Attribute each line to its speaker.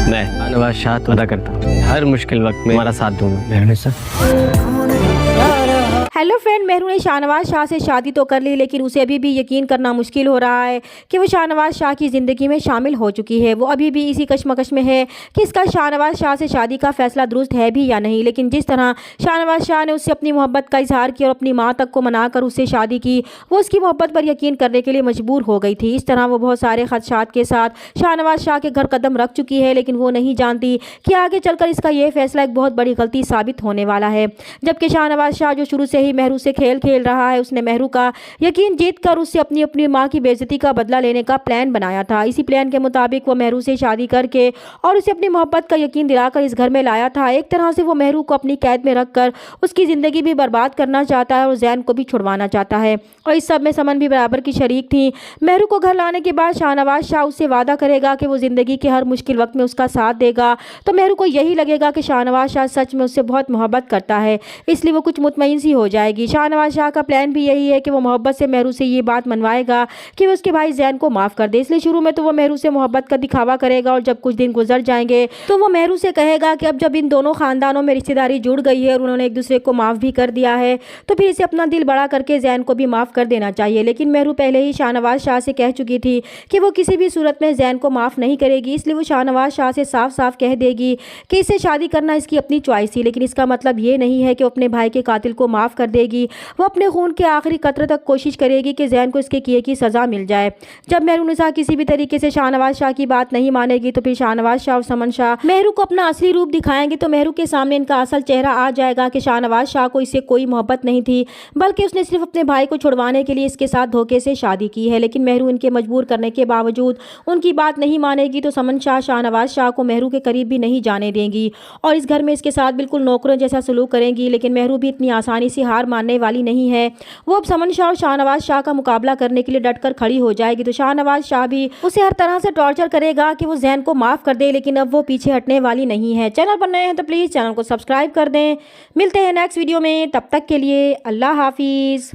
Speaker 1: میں شاہنواز شاہ تو ادا کرتا ہوں، ہر مشکل وقت میں ہمارا ساتھ دوں گا۔
Speaker 2: ہیلو فرینڈ، مہرو نے شاہنواز شاہ سے شادی تو کر لی، لیکن اسے ابھی بھی یقین کرنا مشکل ہو رہا ہے کہ وہ شاہنواز شاہ کی زندگی میں شامل ہو چکی ہے۔ وہ ابھی بھی اسی کشمکش میں ہے کہ اس کا شاہنواز شاہ سے شادی کا فیصلہ درست ہے بھی یا نہیں۔ لیکن جس طرح شاہنواز شاہ نے اس سے اپنی محبت کا اظہار کیا اور اپنی ماں تک کو منا کر اس سے شادی کی، وہ اس کی محبت پر یقین کرنے کے لیے مجبور ہو گئی تھی۔ اس طرح وہ بہت سارے خدشات کے ساتھ شاہنواز شاہ کے گھر قدم رکھ چکی ہے، لیکن وہ نہیں جانتی کہ آگے چل کر اس کا یہ فیصلہ ایک بہت بڑی غلطی ثابت ہونے والا ہے۔ جبکہ شاہنواز شاہ جو شروع سے ہی مہرو سے کھیل رہا ہے، اس نے مہرو کا یقین جیت کر اس سے اپنی ماں کی بے عزتی کا بدلہ لینے کا پلان بنایا تھا۔ اسی پلان کے مطابق وہ مہرو سے شادی کر کے اور اسے اپنی محبت کا یقین دلا کر اس گھر میں لایا تھا۔ ایک طرح سے وہ مہرو کو اپنی قید میں رکھ کر اس کی زندگی بھی برباد کرنا چاہتا ہے اور زین کو بھی چھڑوانا چاہتا ہے، اور اس سب میں سمن بھی برابر کی شریک تھی۔ مہرو کو گھر لانے کے بعد شاہنواز شاہ اس سے وعدہ کرے گا کہ وہ زندگی کے ہر مشکل وقت میں اس کا ساتھ دے گا، تو مہرو کو یہی لگے گا کہ شاہنواز شاہ سچ میں اس سے بہت محبت کرتا ہے، اس لیے وہ کچھ مطمئن سی ہو جائے گی۔ شاہنواز شاہ کا پلان بھی یہی ہے کہ وہ محبت سے مہرو سے یہ بات منوائے گا کہ وہ اس کے بھائی زین کو معاف کر دے۔ اس لیے شروع میں تو وہ مہرو سے محبت کا دکھاوا کرے گا، اور جب کچھ دن گزر جائیں گے تو وہ مہرو سے کہے گا کہ اب جب ان دونوں خاندانوں میں رشتہ داری جڑ گئی ہے اور انہوں نے ایک دوسرے کو معاف بھی کر دیا ہے، تو پھر اسے اپنا دل بڑا کر کے زین کو بھی معاف کر دینا چاہیے۔ لیکن مہرو پہلے ہی شاہنواز شاہ سے کہہ چکی تھی کہ وہ کسی بھی صورت میں زین کو معاف نہیں کرے گی، اس لیے وہ شاہنواز شاہ سے صاف صاف کہہ دے گی کہ اس سے شادی کرنا اس کی اپنی چوائس تھی، لیکن اس کا مطلب یہ نہیں ہے کہ وہ اپنے بھائی کے قاتل کو معاف کر دے گی۔ وہ اپنے خون کے آخری قطرے تک کوشش کرے گی کہ زین کو اس کے کیے کی سزا مل جائے۔ جب مہرو نساء کسی بھی طریقے سے شاہنواز شاہ کی بات نہیں مانے گی، تو پھر شاہنواز شاہ اور سمن شاہ مہرو کو اپنا اصلی روپ دکھائیں گے، تو مہرو کے سامنے ان کا اصل چہرہ آ جائے گا کہ شاہنواز شاہ کو اس سے کوئی محبت نہیں تھی، بلکہ اس نے صرف اپنے بھائی کو چھڑوانے کے لیے اس کے ساتھ دھوکے سے شادی کی ہے۔ لیکن مہرو ان کے مجبور کرنے کے باوجود ان کی بات نہیں مانے گی، تو سمن شاہ شاہنواز شاہ کو مہرو کے قریب بھی نہیں جانے دیں گی اور اس گھر میں اس کے ساتھ بالکل نوکروں جیسا سلوک کریں گی۔ لیکن مہرو بھی اتنی آسانی سے ہار ماننے والی نہیں ہے، وہ اب سمن شاہ اور شاہنواز شاہ کا مقابلہ کرنے کے لیے ڈٹ کر کھڑی ہو جائے گی۔ تو شاہنواز شاہ بھی اسے ہر طرح سے ٹارچر کرے گا کہ وہ زین کو معاف کر دے، لیکن اب وہ پیچھے ہٹنے والی نہیں ہے۔ چینل پر نئے ہیں تو پلیز چینل کو سبسکرائب کر دیں۔ ملتے ہیں نیکسٹ ویڈیو میں، تب تک کے لیے اللہ حافظ۔